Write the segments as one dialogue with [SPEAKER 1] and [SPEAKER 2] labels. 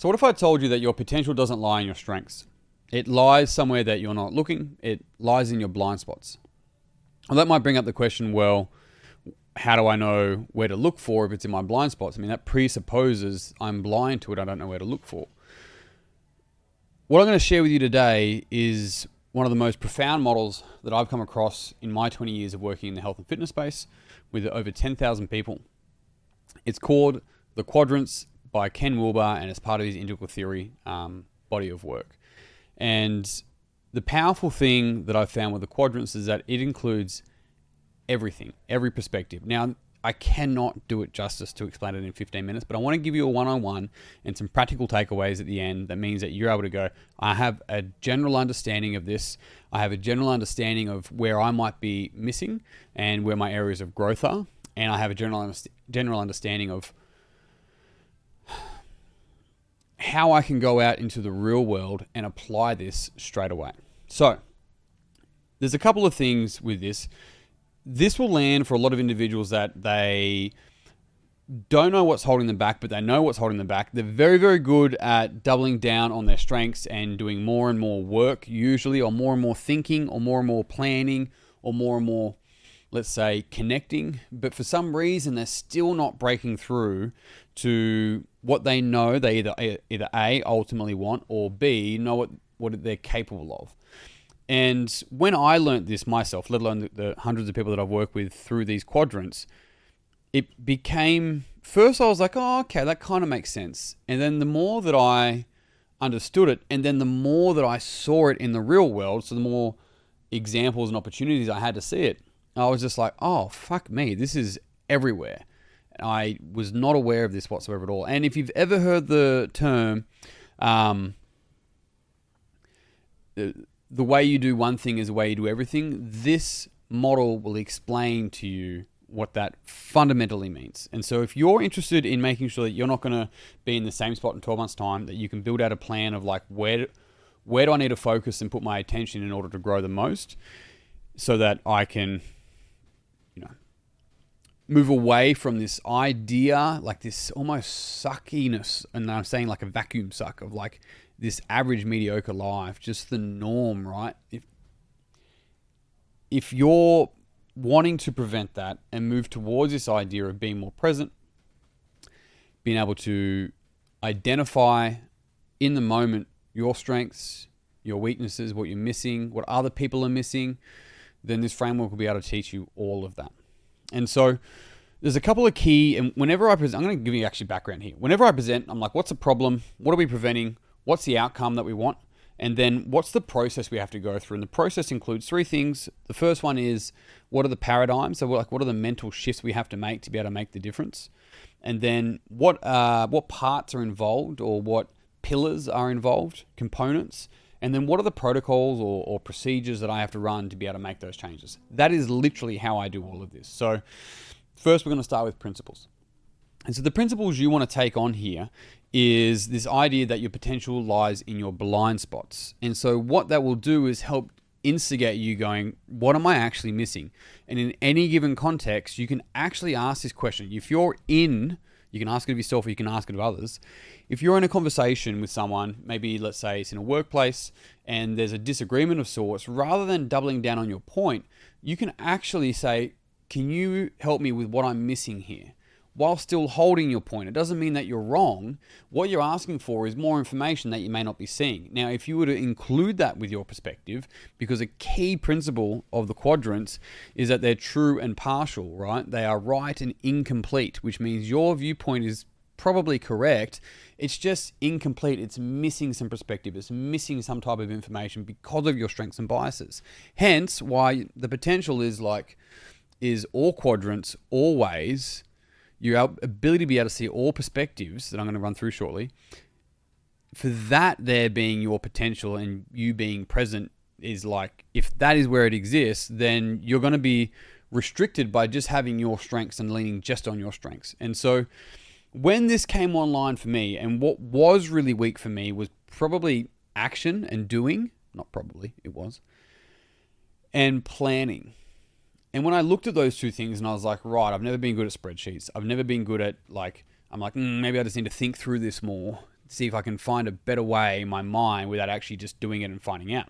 [SPEAKER 1] So what if I told you that your potential doesn't lie in your strengths? It lies somewhere that you're not looking. It lies in your blind spots. Well, that might bring up the question, well, how do I know where to look for if it's in my blind spots? I mean, that presupposes I'm blind to it. I don't know where to look for. What I'm going to share with you today is one of the most profound models that I've come across in my 20 years of working in the health and fitness space with over 10,000 people. It's called the Quadrants by Ken Wilber, and it's part of his integral theory body of work. And the powerful thing that I've found with the quadrants is that it includes everything, every perspective. Now, I cannot do it justice to explain it in 15 minutes, but I want to give you a one-on-one and some practical takeaways at the end. That means that you're able to go, I have a general understanding of this. I have a general understanding of where I might be missing and where my areas of growth are. And I have a general understanding of how I can go out into the real world and apply this straight away. So there's a couple of things with this. This will land for a lot of individuals that they don't know what's holding them back, but they know what's holding them back. They're very, very good at doubling down on their strengths and doing more and more work usually, or more and more thinking, or more planning, or more, let's say, connecting. But for some reason, they're still not breaking through to what they know they either A, ultimately want, or B, know what they're capable of. And when I learned this myself, let alone the hundreds of people that I've worked with through these quadrants, it became, first I was like, oh, okay, that kind of makes sense. And then the more that I understood it, and then the more that I saw it in the real world, so the more examples and opportunities I had to see it, I was just like, oh, fuck me, this is everywhere. I was not aware of this whatsoever at all. And if you've ever heard the term, the way you do one thing is the way you do everything, this model will explain to you what that fundamentally means. And so if you're interested in making sure that you're not going to be in the same spot in 12 months' time, that you can build out a plan of like, where do I need to focus and put my attention in order to grow the most, so that I can, move away from this idea, like this almost suckiness, and I'm saying like a vacuum suck of like this average mediocre life, just the norm, right? If you're wanting to prevent that and move towards this idea of being more present, being able to identify in the moment your strengths, your weaknesses, what you're missing, what other people are missing, then this framework will be able to teach you all of that. And so there's a couple of key, and whenever I present, I'm going to give you actually background here. Whenever I present, I'm like, what's the problem? What are we preventing? What's the outcome that we want? And then what's the process we have to go through? And the process includes three things. The first one is, what are the paradigms? So what are the mental shifts we have to make to be able to make the difference? And then what parts are involved, or what pillars are involved, components? And then what are the protocols or procedures that I have to run to be able to make those changes? That is literally how I do all of this. So first, we're going to start with principles. And so the principles you want to take on here is this idea that your potential lies in your blind spots. And so what that will do is help instigate you going, what am I actually missing? And in any given context, you can actually ask this question. If you're in, you can ask it of yourself, or you can ask it of others. If you're in a conversation with someone, maybe let's say it's in a workplace and there's a disagreement of sorts, rather than doubling down on your point, you can actually say, can you help me with what I'm missing here? While still holding your point. It doesn't mean that you're wrong. What you're asking for is more information that you may not be seeing. Now, if you were to include that with your perspective, because a key principle of the quadrants is that they're true and partial, right? They are right and incomplete, which means your viewpoint is probably correct. It's just incomplete. It's missing some perspective. It's missing some type of information because of your strengths and biases. Hence, why the potential is all quadrants, always, your ability to be able to see all perspectives that I'm going to run through shortly. For that there being your potential and you being present is like, if that is where it exists, then you're going to be restricted by just having your strengths and leaning just on your strengths. And so when this came online for me, and what was really weak for me was probably action and doing, not probably, it was, and planning. And when I looked at those two things and I was like, right, I've never been good at spreadsheets. I've never been good at maybe I just need to think through this more. see if I can find a better way in my mind without actually just doing it and finding out.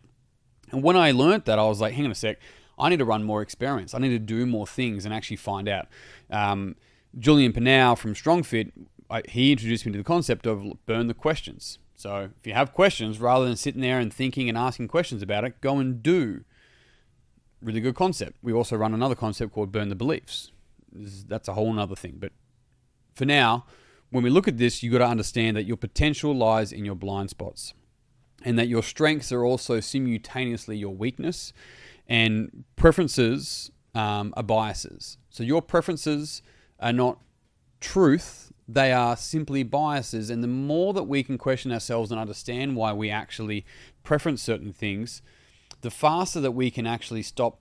[SPEAKER 1] And when I learned that, I was like, hang on a sec, I need to run more experiments. I need to do more things and actually find out. Julian Pinau from StrongFit, he introduced me to the concept of burn the questions. So if you have questions, rather than sitting there and thinking and asking questions about it, go and do. Really good concept. We also run another concept called burn the beliefs. That's a whole nother thing. But for now, when we look at this, you got to understand that your potential lies in your blind spots, and that your strengths are also simultaneously your weakness, and preferences are biases. So your preferences are not truth, they are simply biases. And the more that we can question ourselves and understand why we actually preference certain things, the faster that we can actually stop.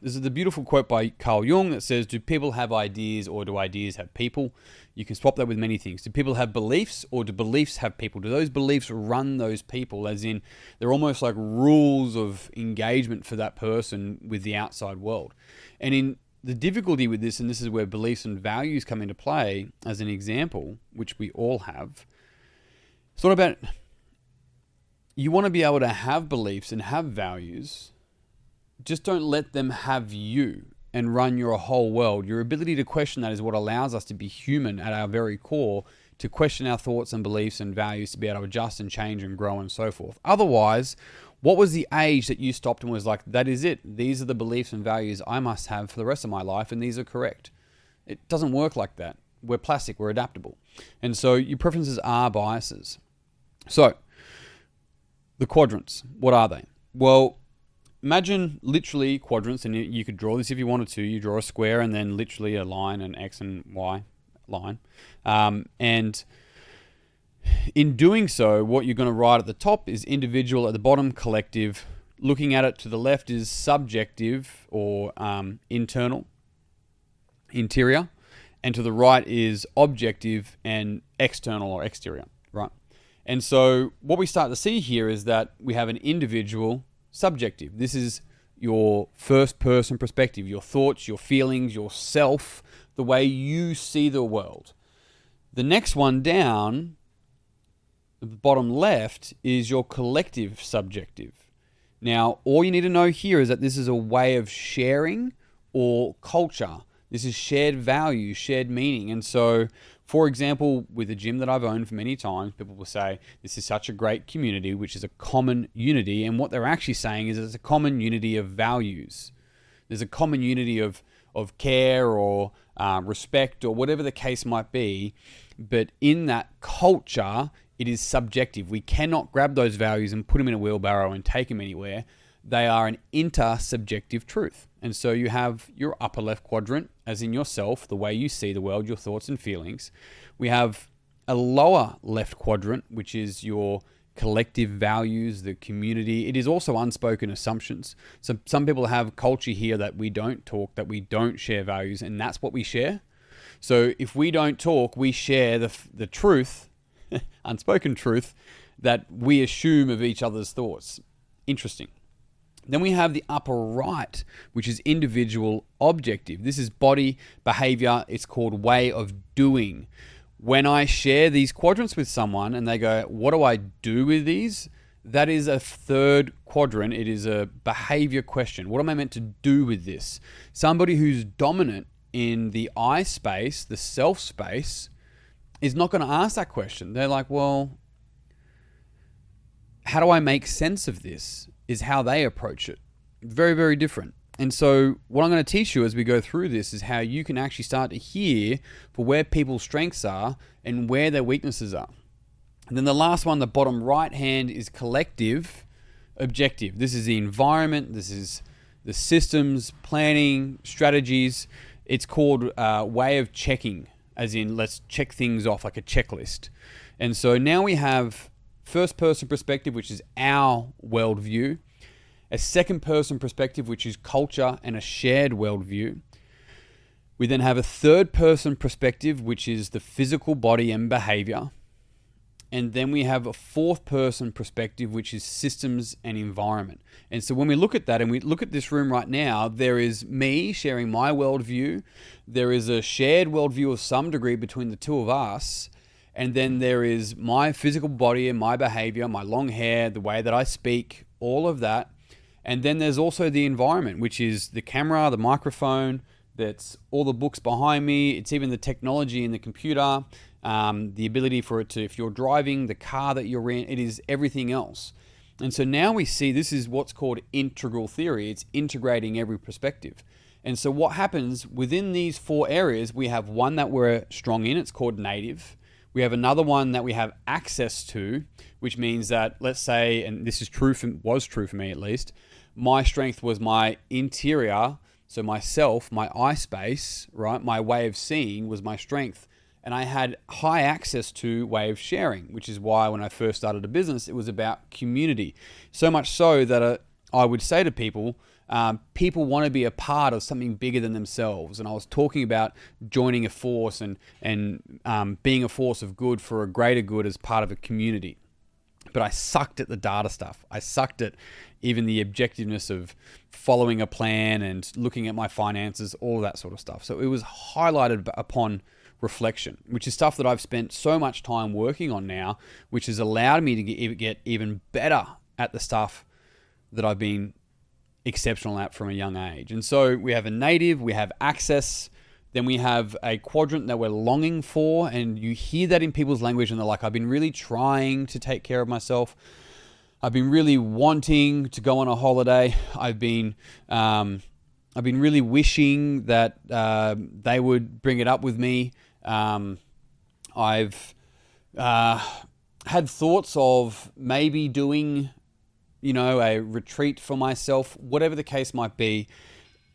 [SPEAKER 1] This is the beautiful quote by Carl Jung that says, do people have ideas or do ideas have people? You can swap that with many things. Do people have beliefs or do beliefs have people? Do those beliefs run those people? As in, they're almost like rules of engagement for that person with the outside world. And in the difficulty with this, and this is where beliefs and values come into play as an example, which we all have, it's not about, you want to be able to have beliefs and have values, just don't let them have you and run your whole world. Your ability to question that is what allows us to be human at our very core, to question our thoughts and beliefs and values, to be able to adjust and change and grow and so forth. Otherwise, what was the age that you stopped and was like, that is it. These are the beliefs and values I must have for the rest of my life, and these are correct. It doesn't work like that. We're plastic, we're adaptable. And so your preferences are biases. So, the quadrants, what are they? Well, imagine literally quadrants, and you could draw this if you wanted to. You draw a square and then literally a line, an X and Y line. And in doing so, what you're going to write at the top is individual, at the bottom collective. Looking at it to the left is subjective or interior. And to the right is objective and external or exterior, right? And so what we start to see here is that we have an individual subjective. This is your first person perspective, your thoughts, your feelings, yourself, the way you see the world. The next one down, the bottom left, is your collective subjective. Now, all you need to know here is that this is a way of sharing or culture. This is shared value, shared meaning. And so, for example, with a gym that I've owned for many times, people will say, this is such a great community, which is a common unity. And what they're actually saying is it's a common unity of values. There's a common unity of care or respect or whatever the case might be. But in that culture, it is subjective. We cannot grab those values and put them in a wheelbarrow and take them anywhere. They are an intersubjective truth. And so you have your upper left quadrant, as in yourself, the way you see the world, your thoughts and feelings. We have a lower left quadrant, which is your collective values, the community. It is also unspoken assumptions. So some people have culture here that we don't talk, that we don't share values, and that's what we share. So if we don't talk, we share the truth, unspoken truth, that we assume of each other's thoughts. Interesting. Then we have the upper right, which is individual objective. This is body behavior. It's called way of doing. When I share these quadrants with someone and they go, what do I do with these? That is a third quadrant. It is a behavior question. What am I meant to do with this? Somebody who's dominant in the I space, the self space, is not going to ask that question. They're like, well, how do I make sense of this? Is how they approach it. Very, very different. And so what I'm going to teach you as we go through this is how you can actually start to hear for where people's strengths are and where their weaknesses are. And then the last one, the bottom right hand, is collective objective. This is the environment. This is the systems, planning, strategies. It's called way of checking, as in let's check things off like a checklist. And so now we have first person perspective, which is our worldview, a second person perspective, which is culture and a shared worldview. We then have a third person perspective, which is the physical body and behavior. And then we have a fourth person perspective, which is systems and environment. And so when we look at that and we look at this room right now, there is me sharing my worldview. There is a shared worldview of some degree between the two of us. And then there is my physical body and my behavior, my long hair, the way that I speak, all of that. And then there's also the environment, which is the camera, the microphone, that's all the books behind me. It's even the technology in the computer, the ability for it to, if you're driving, the car that you're in, it is everything else. And so now we see this is what's called integral theory. It's integrating every perspective. And so what happens within these 4 areas, we have one that we're strong in. It's called native. We have another one that we have access to, which means that, let's say, and this is was true for me at least, my strength was my interior, so myself, my eye space, right? My way of seeing was my strength. And I had high access to way of sharing, which is why when I first started a business, it was about community. So much so that I would say to people, people want to be a part of something bigger than themselves. And I was talking about joining a force and being a force of good for a greater good as part of a community. But I sucked at the data stuff. I sucked at even the objectiveness of following a plan and looking at my finances, all that sort of stuff. So it was highlighted upon reflection, which is stuff that I've spent so much time working on now, which has allowed me to get even better at the stuff that I've been exceptional at from a young age. And so we have a native, we have access, then we have a quadrant that we're longing for, and you hear that in people's language and they're like, I've been really trying to take care of myself. I've been really wanting to go on a holiday. I've been really wishing that they would bring it up with me. I've had thoughts of maybe doing, a retreat for myself, whatever the case might be.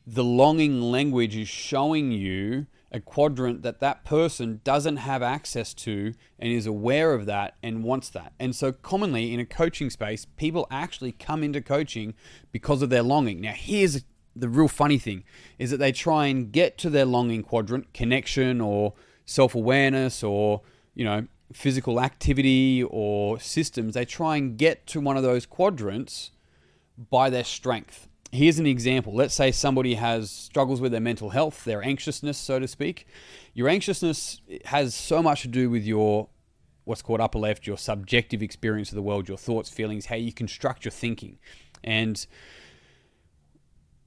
[SPEAKER 1] The longing language is showing you a quadrant that person doesn't have access to and is aware of that and wants that. And so commonly in a coaching space, people actually come into coaching because of their longing. Now, here's the real funny thing is that they try and get to their longing quadrant, connection or self-awareness or, physical activity or systems. They try and get to one of those quadrants by their strength. Here's an example. Let's say somebody has struggles with their mental health, their anxiousness, so to speak. Your anxiousness has so much to do with your, what's called upper left, your subjective experience of the world, your thoughts, feelings, how you construct your thinking. And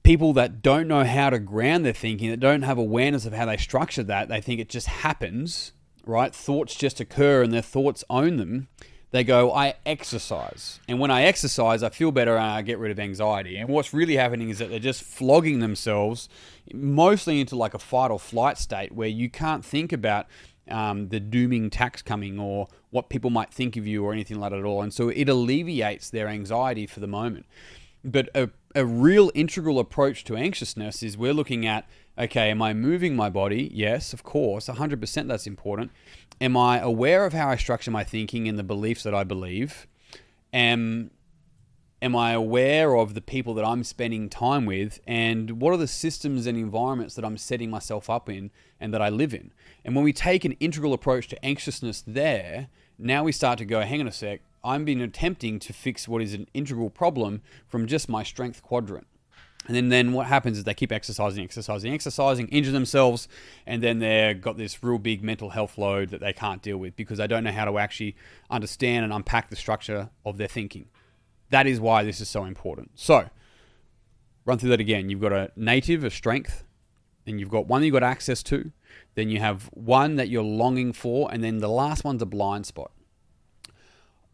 [SPEAKER 1] people that don't know how to ground their thinking, that don't have awareness of how they structure that, they think it just happens, right? Thoughts just occur and their thoughts own them. They go, I exercise. And when I exercise, I feel better and I get rid of anxiety. And what's really happening is that they're just flogging themselves mostly into like a fight or flight state where you can't think about the dooming tax coming or what people might think of you or anything like that at all. And so it alleviates their anxiety for the moment. But a real integral approach to anxiousness is we're looking at, okay, am I moving my body? Yes, of course, 100% that's important. Am I aware of how I structure my thinking and the beliefs that I believe? Am I aware of the people that I'm spending time with? And what are the systems and environments that I'm setting myself up in and that I live in? And when we take an integral approach to anxiousness there, now we start to go, hang on a sec, I've been attempting to fix what is an integral problem from just my strength quadrant. And then what happens is they keep exercising, injure themselves, and then they've got this real big mental health load that they can't deal with because they don't know how to actually understand and unpack the structure of their thinking. That is why this is so important. So, run through that again. You've got a native, a strength, and you've got one that you've got access to. Then you have one that you're longing for, and then the last one's a blind spot.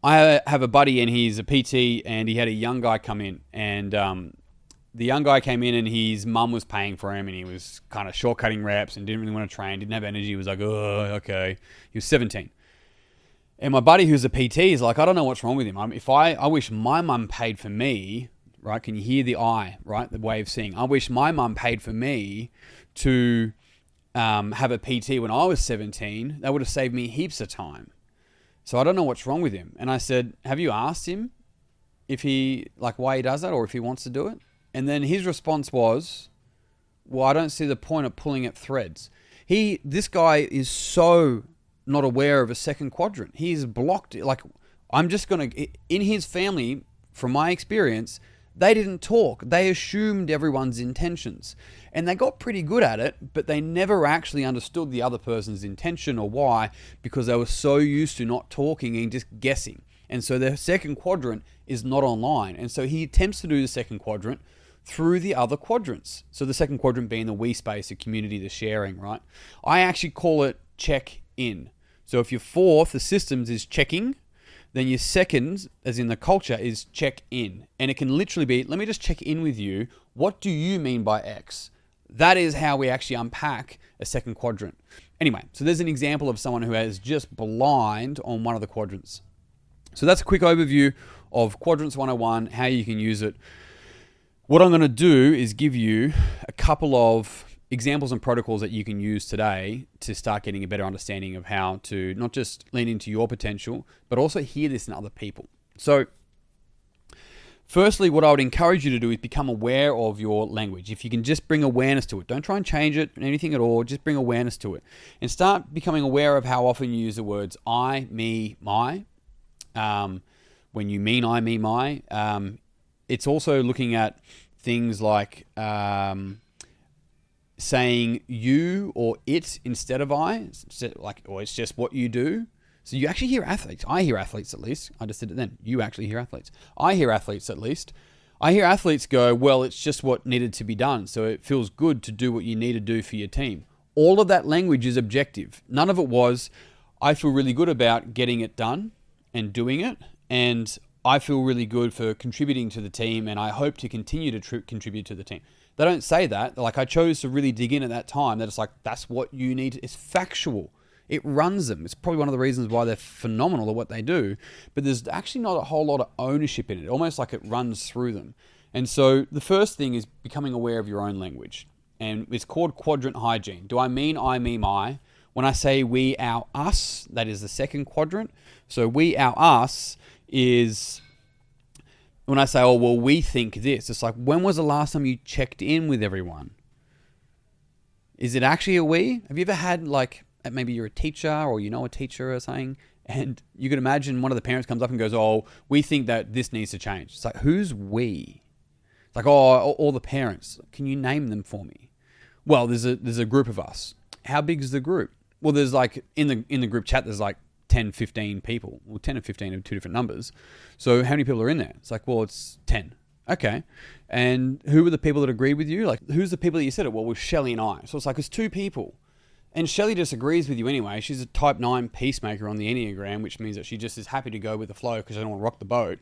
[SPEAKER 1] I have a buddy and he's a PT and he had a young guy come in and the young guy came in and his mum was paying for him and he was kind of shortcutting reps and didn't really want to train, didn't have energy. He was like, oh, okay. He was 17. And my buddy who's a PT is like, I don't know what's wrong with him. I wish my mum paid for me, right? Can you hear the eye, right? The way of seeing. I wish my mum paid for me to have a PT when I was 17. That would have saved me heaps of time. So I don't know what's wrong with him. And I said, have you asked him if he, like why he does that or if he wants to do it? And then his response was, well, I don't see the point of pulling at threads. This guy is so not aware of a second quadrant. He's blocked. Like, I'm just going to, in his family, from my experience, They didn't talk. They assumed everyone's intentions. And they got pretty good at it, but they never actually understood the other person's intention or why, because they were so used to not talking and just guessing. And so their second quadrant is not online. And so he attempts to do the second quadrant through the other quadrants. So the second quadrant being the we space, the community, the sharing, right? I actually call it check in. So if your fourth, the systems, is checking, then your second, as in the culture, is check in. And it can literally be, let me just check in with you. What do you mean by X? That is how we actually unpack a second quadrant. Anyway, so there's an example of someone who has just blind on one of the quadrants. So that's a quick overview of Quadrants 101, how you can use it. What I'm going to do is give you a couple of examples and protocols that you can use today to start getting a better understanding of how to not just lean into your potential, but also hear this in other people. So firstly, what I would encourage you to do is become aware of your language. If you can just bring awareness to it, don't try and change it, anything at all, just bring awareness to it. And start becoming aware of how often you use the words I, me, my. When you mean I, me, my. It's also looking at things like saying you or it instead of I, or it's just what you do. So you actually hear athletes. I hear athletes at least. I just did it then. You actually hear athletes. I hear athletes at least. I hear athletes go, well, it's just what needed to be done. So it feels good to do what you need to do for your team. All of that language is objective. None of it was, I feel really good about getting it done and doing it. And I feel really good for contributing to the team, and I hope to continue to contribute to the team. They don't say that. Like, I chose to really dig in at that time. That it's like, that's what you need. It's factual. It runs them. It's probably one of the reasons why they're phenomenal at what they do. But there's actually not a whole lot of ownership in it. Almost like it runs through them. And so the first thing is becoming aware of your own language. And it's called quadrant hygiene. Do I mean I, me, my? When I say we, our, us, that is the second quadrant. So we, our, us is when I say, oh, well, we think this. It's like, when was the last time you checked in with everyone? Is it actually a we? Have you ever had, like, maybe you're a teacher or you know a teacher or something, and you could imagine one of the parents comes up and goes, oh, we think that this needs to change. It's like, who's we? It's like, oh, all the parents. Can you name them for me? Well, there's a group of us. How big is the group? Well, there's like, in the group chat, there's like 10, 15 people. Well, 10 and 15 are two different numbers. So how many people are in there? It's like, well, it's 10. Okay. And who are the people that agree with you? Like, who's the people that you said it? Well, with Shelley and I. So it's like, it's two people. And Shelley disagrees with you anyway. She's a type 9 peacemaker on the Enneagram, which means that she just is happy to go with the flow because I don't want to rock the boat.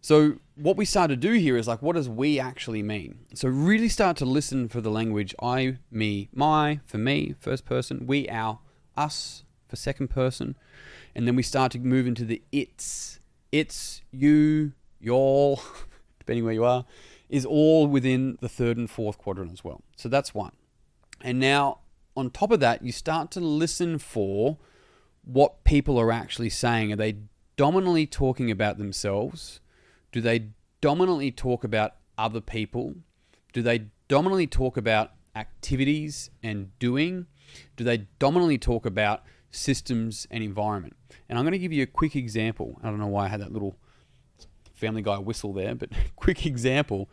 [SPEAKER 1] So what we start to do here is like, what does we actually mean? So really start to listen for the language I, me, my, for me, first person, we, our, us, for second person. And then we start to move into the it's, you, y'all, depending where you are, is all within the third and fourth quadrant as well. So that's one. And now on top of that, you start to listen for what people are actually saying. Are they dominantly talking about themselves? Do they dominantly talk about other people? Do they dominantly talk about activities and doing? Do they dominantly talk about systems and environment? And I'm going to give you a quick example. I don't know why I had that little Family Guy whistle there, but quick example.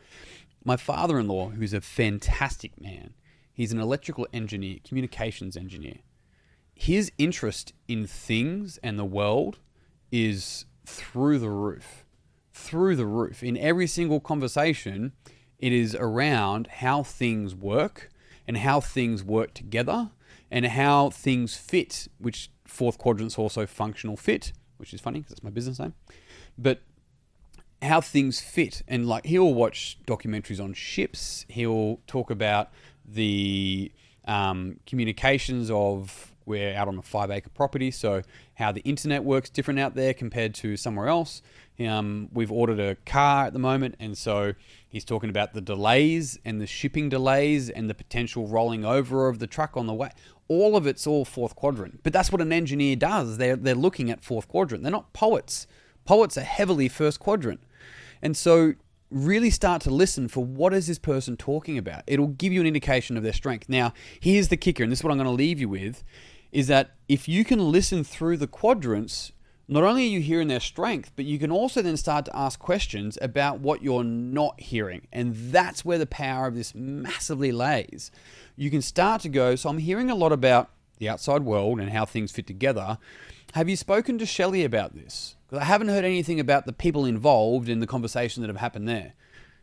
[SPEAKER 1] My father-in-law, who's a fantastic man, he's an electrical engineer, communications engineer. His interest in things and the world is through the roof. Through the roof. In every single conversation, it is around how things work and how things work together and how things fit, which fourth quadrant's also functional fit, which is funny because that's my business name. But how things fit. And like, he'll watch documentaries on ships. He'll talk about the communications of, we're out on a 5-acre property, so how the internet works different out there compared to somewhere else. We've ordered a car at the moment, and so he's talking about the delays and the shipping delays and the potential rolling over of the truck on the way. All of it's all fourth quadrant. But that's what an engineer does. They're looking at fourth quadrant. They're not poets. Poets are heavily first quadrant. And so really start to listen for what is this person talking about. It'll give you an indication of their strength. Now, here's the kicker, and this is what I'm going to leave you with, is that if you can listen through the quadrants, not only are you hearing their strength, but you can also then start to ask questions about what you're not hearing. And that's where the power of this massively lays. You can start to go, so I'm hearing a lot about the outside world and how things fit together. Have you spoken to Shelley about this? Because I haven't heard anything about the people involved in the conversation that have happened there.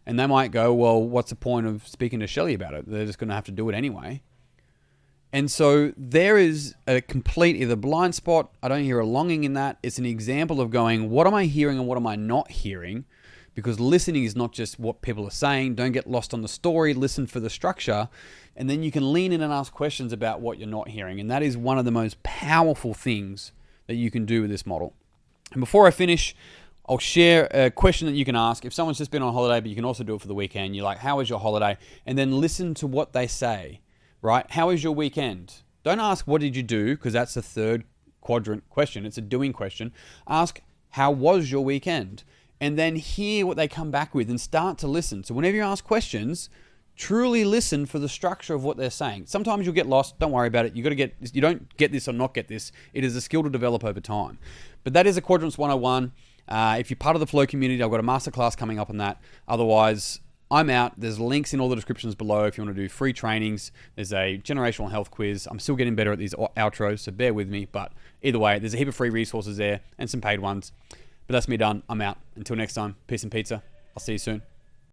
[SPEAKER 1] And they might go, well, what's the point of speaking to Shelley about it? They're just going to have to do it anyway. And so there is a complete either blind spot. I don't hear a longing in that. It's an example of going, what am I hearing and what am I not hearing? Because listening is not just what people are saying. Don't get lost on the story. Listen for the structure. And then you can lean in and ask questions about what you're not hearing. And that is one of the most powerful things that you can do with this model. And before I finish, I'll share a question that you can ask. If someone's just been on holiday, but you can also do it for the weekend, you're like, how was your holiday? And then listen to what they say. Right? How is your weekend? Don't ask, what did you do? Because that's the third quadrant question. It's a doing question. Ask, how was your weekend? And then hear what they come back with and start to listen. So whenever you ask questions, truly listen for the structure of what they're saying. Sometimes you'll get lost. Don't worry about it. You don't get this or not get this. It is a skill to develop over time. But that is a Quadrants 101. If you're part of the Flow community, I've got a masterclass coming up on that. Otherwise, I'm out. There's links in all the descriptions below if you want to do free trainings. There's a generational health quiz. I'm still getting better at these outros, so bear with me. But either way, there's a heap of free resources there and some paid ones. But that's me done. I'm out. Until next time, peace and pizza. I'll see you soon.